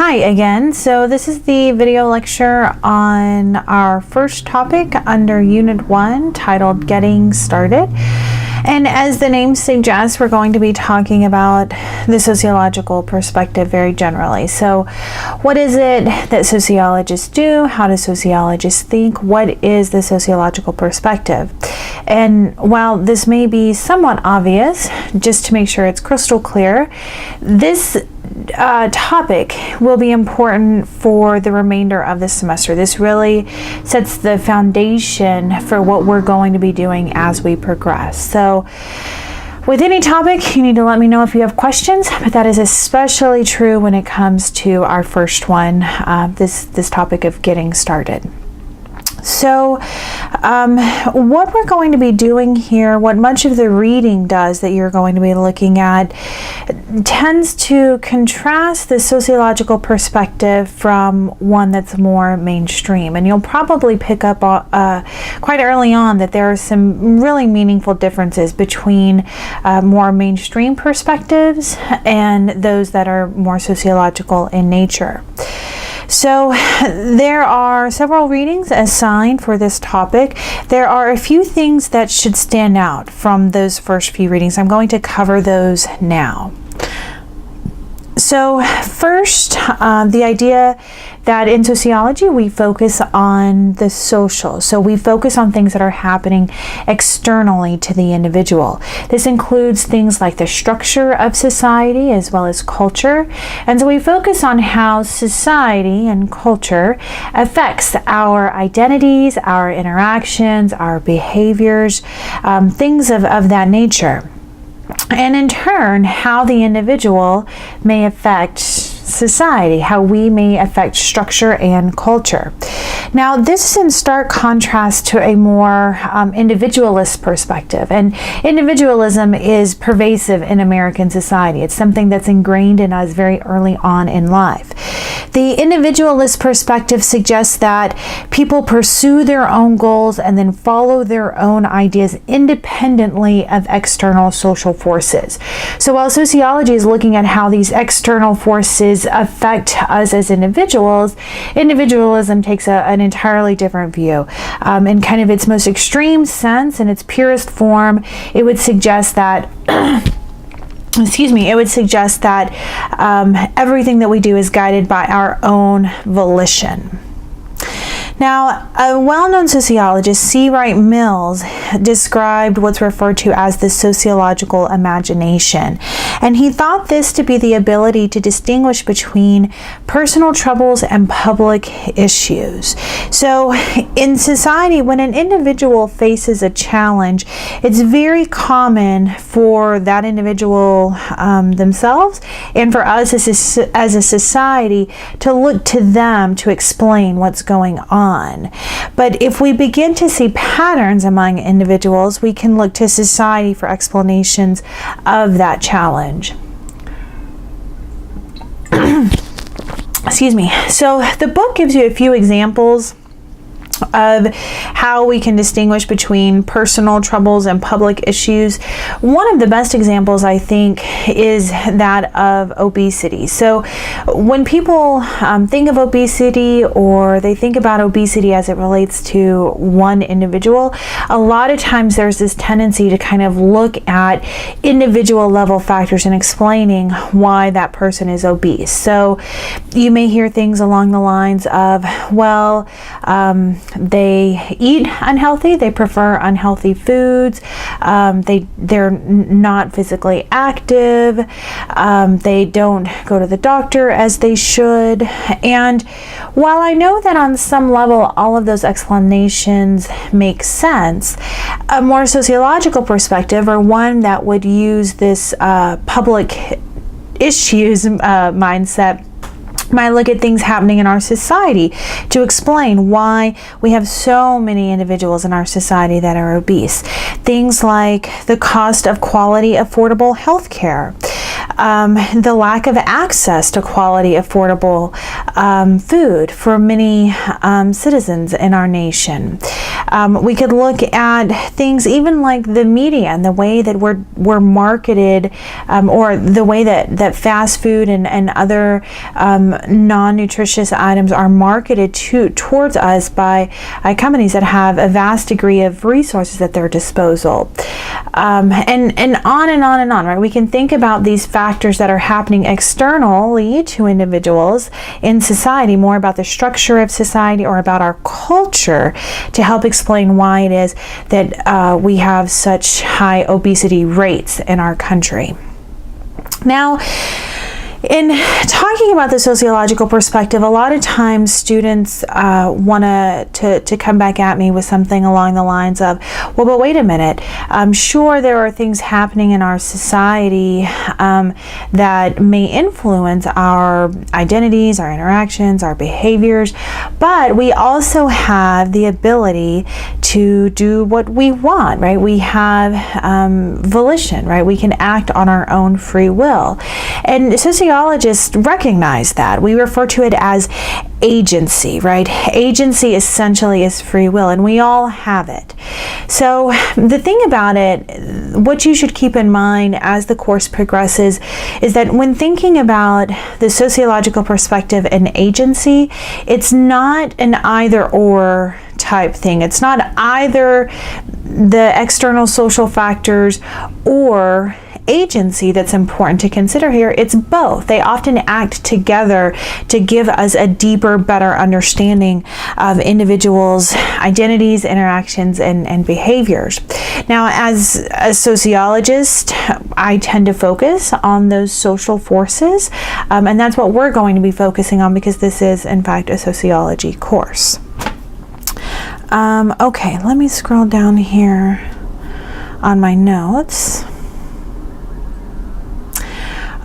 Hi again. So this is the video lecture on our first topic under Unit 1 titled Getting Started. And as the name suggests, we're going to be talking about the sociological perspective very generally. So what is it that sociologists do? How do sociologists think? What is the sociological perspective? And while this may be somewhat obvious, just to make sure it's crystal clear, this topic will be important for the remainder of this semester. This really sets the foundation for what we're going to be doing as we progress. So with any topic, you need to let me know if you have questions, but that is especially true when it comes to our first one, this topic of getting started. So what we're going to be doing here, what much of the reading does that you're going to be looking at, tends to contrast the sociological perspective from one that's more mainstream. And you'll probably pick up quite early on that there are some really meaningful differences between more mainstream perspectives and those that are more sociological in nature. So there are several readings assigned for this topic. There are a few things that should stand out from those first few readings. I'm going to cover those now. So first, the idea that in sociology we focus on the social. So we focus on things that are happening externally to the individual. This includes things like the structure of society as well as culture. And so we focus on how society and culture affects our identities, our interactions, our behaviors, things of that nature. And in turn, how the individual may affect society, how we may affect structure and culture. Now, this is in stark contrast to a more individualist perspective, and individualism is pervasive in American society. It's something that's ingrained in us very early on in life. The individualist perspective suggests that people pursue their own goals and then follow their own ideas independently of external social forces. So while sociology is looking at how these external forces affect us as individuals, individualism takes an entirely different view. In kind of its most extreme sense, in its purest form, it would suggest that everything that we do is guided by our own volition. Now, a well-known sociologist, C. Wright Mills, described what's referred to as the sociological imagination. And he thought this to be the ability to distinguish between personal troubles and public issues. So in society, when an individual faces a challenge, it's very common for that individual themselves and for us as a society to look to them to explain what's going on. But if we begin to see patterns among individuals, we can look to society for explanations of that challenge. Excuse me. So the book gives you a few examples of how we can distinguish between personal troubles and public issues. One of the best examples, I think, is that of obesity. So when people think of obesity, or they think about obesity as it relates to one individual, a lot of times there's this tendency to kind of look at individual level factors and explaining why that person is obese. So you may hear things along the lines of, well, they eat unhealthy, they prefer unhealthy foods, they're not physically active, they don't go to the doctor as they should. And while I know that on some level all of those explanations make sense, a more sociological perspective, or one that would use this public issues mindset, might look at things happening in our society to explain why we have so many individuals in our society that are obese. Things like the cost of quality, affordable health care, the lack of access to quality, affordable food for many citizens in our nation. We could look at things even like the media and the way that we're marketed, or the way that fast food and other non-nutritious items are marketed towards us by companies that have a vast degree of resources at their disposal. And on and on and on, right? We can think about these factors that are happening externally to individuals in society, more about the structure of society or about our culture, to help explain why it is that we have such high obesity rates in our country. Now, in talking about the sociological perspective, a lot of times students want to come back at me with something along the lines of, well, but wait a minute, I'm sure there are things happening in our society that may influence our identities, our interactions, our behaviors, but we also have the ability to do what we want, right? We have volition, right? We can act on our own free will. And sociologists recognize that. We refer to it as agency, right? Agency essentially is free will, and we all have it. So the thing about it, what you should keep in mind as the course progresses, is that when thinking about the sociological perspective and agency, it's not an either or type thing. It's not either the external social factors or agency that's important to consider here. It's both. They often act together to give us a deeper, better understanding of individuals' identities, interactions, and behaviors. Now, as a sociologist, I tend to focus on those social forces, and that's what we're going to be focusing on, because this is, in fact, a sociology course. Okay, let me scroll down here on my notes.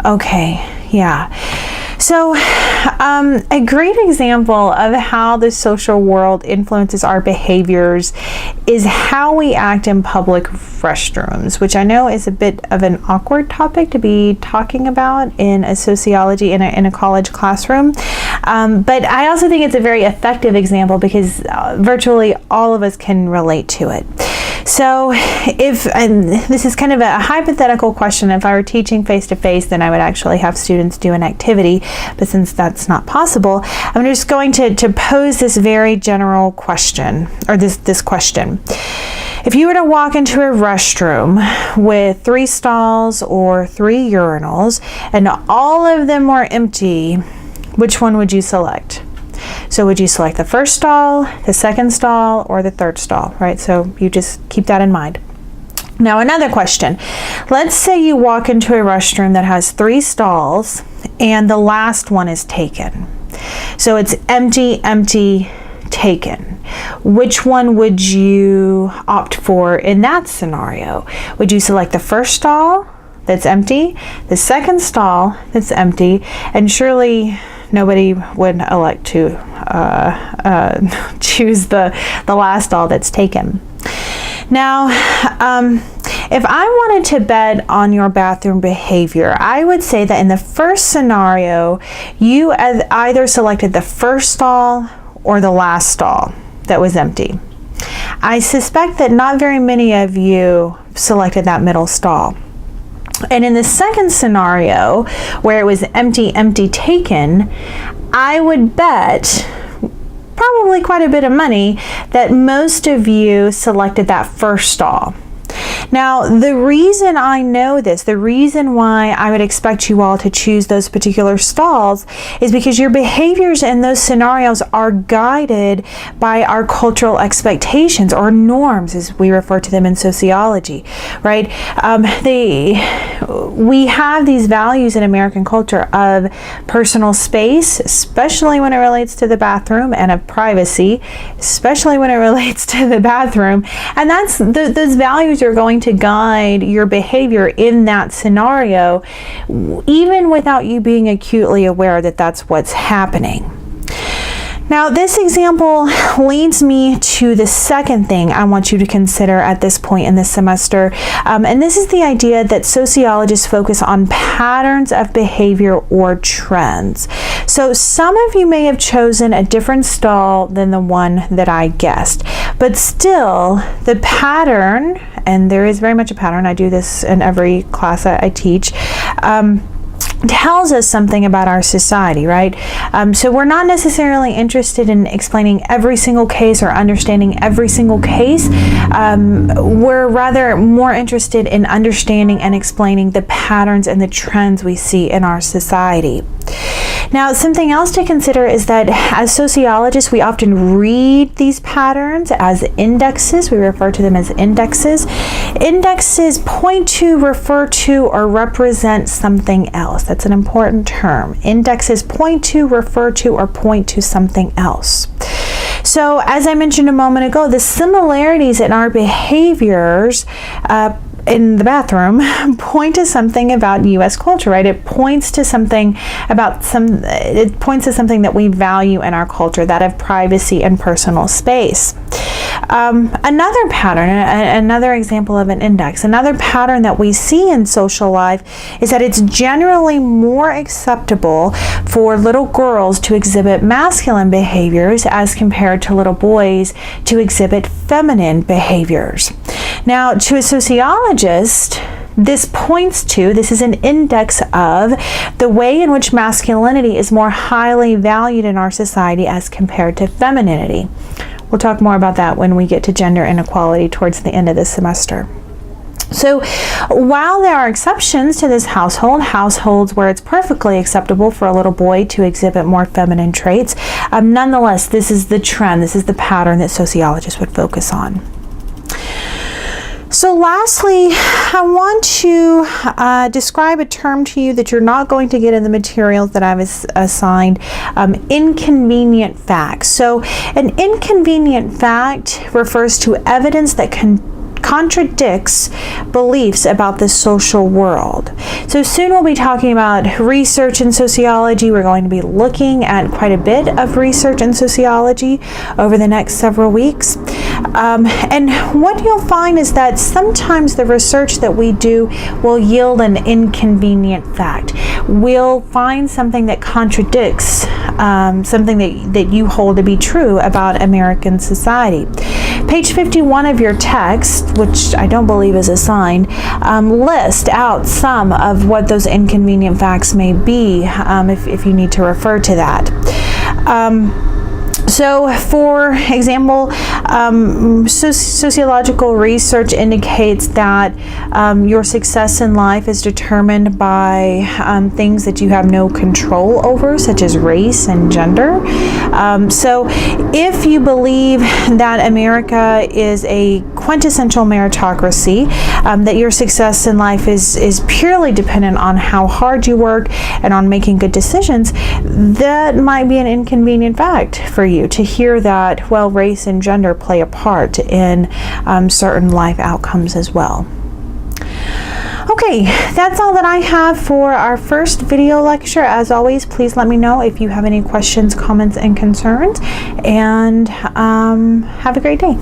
Okay, yeah. So a great example of how the social world influences our behaviors is how we act in public restrooms, which I know is a bit of an awkward topic to be talking about in a sociology in a college classroom. But I also think it's a very effective example because virtually all of us can relate to it. So and this is kind of a hypothetical question, if I were teaching face-to-face, then I would actually have students do an activity, but since that's not possible, I'm just going to pose this very general question, or this question. If you were to walk into a restroom with 3 stalls or 3 urinals, and all of them were empty, which one would you select? So would you select the first stall, the second stall, or the third stall, right? So you just keep that in mind. Now, another question. Let's say you walk into a restroom that has 3 stalls and the last one is taken. So it's empty, empty, taken. Which one would you opt for in that scenario? Would you select the first stall that's empty, the second stall that's empty, and surely nobody would elect to choose the last stall that's taken. Now, if I wanted to bet on your bathroom behavior, I would say that in the first scenario, you either selected the first stall or the last stall that was empty. I suspect that not very many of you selected that middle stall. And in the second scenario, where it was empty, empty, taken, I would bet probably quite a bit of money that most of you selected that first stall. Now, the reason I know this, the reason why I would expect you all to choose those particular stalls, is because your behaviors in those scenarios are guided by our cultural expectations, or norms as we refer to them in sociology, right? We have these values in American culture of personal space, especially when it relates to the bathroom, and of privacy, especially when it relates to the bathroom. And that's those values are going to guide your behavior in that scenario, even without you being acutely aware that that's what's happening. Now, this example leads me to the second thing I want you to consider at this point in the semester, and this is the idea that sociologists focus on patterns of behavior or trends. So some of you may have chosen a different stall than the one that I guessed, but still the pattern, and there is very much a pattern, I do this in every class that I teach, tells us something about our society, right? So we're not necessarily interested in explaining every single case or understanding every single case. We're rather more interested in understanding and explaining the patterns and the trends we see in our society. Now, something else to consider is that as sociologists, we often read these patterns as indexes. We refer to them as indexes. Indexes point to, refer to, or represent something else. That's an important term. Indexes point to, refer to, or point to something else. So, as I mentioned a moment ago, the similarities in our behaviors in the bathroom point to something about U.S. culture, right? It points to something about it points to something that we value in our culture, that of privacy and personal space. Another pattern, another example of an index, another pattern that we see in social life is that it's generally more acceptable for little girls to exhibit masculine behaviors as compared to little boys to exhibit feminine behaviors. Now, to a sociologist, this is an index of the way in which masculinity is more highly valued in our society as compared to femininity. We'll talk more about that when we get to gender inequality towards the end of this semester. So while there are exceptions to this households where it's perfectly acceptable for a little boy to exhibit more feminine traits, nonetheless, this is the trend, this is the pattern that sociologists would focus on. So lastly, I want to describe a term to you that you're not going to get in the materials that I've assigned, inconvenient facts. So an inconvenient fact refers to evidence that contradicts beliefs about the social world. So soon we'll be talking about research in sociology. We're going to be looking at quite a bit of research in sociology over the next several weeks. And what you'll find is that sometimes the research that we do will yield an inconvenient fact. We'll find something that contradicts something that you hold to be true about American society. Page 51 of your text, which I don't believe is assigned, list out some of what those inconvenient facts may be if you need to refer to that. So, for example, sociological research indicates that your success in life is determined by things that you have no control over, such as race and gender. So, if you believe that America is a quintessential meritocracy, that your success in life is purely dependent on how hard you work and on making good decisions, that might be an inconvenient fact for you to hear that, well, race and gender play a part in certain life outcomes as well. Okay, that's all that I have for our first video lecture. As always, please let me know if you have any questions, comments, and concerns, and have a great day.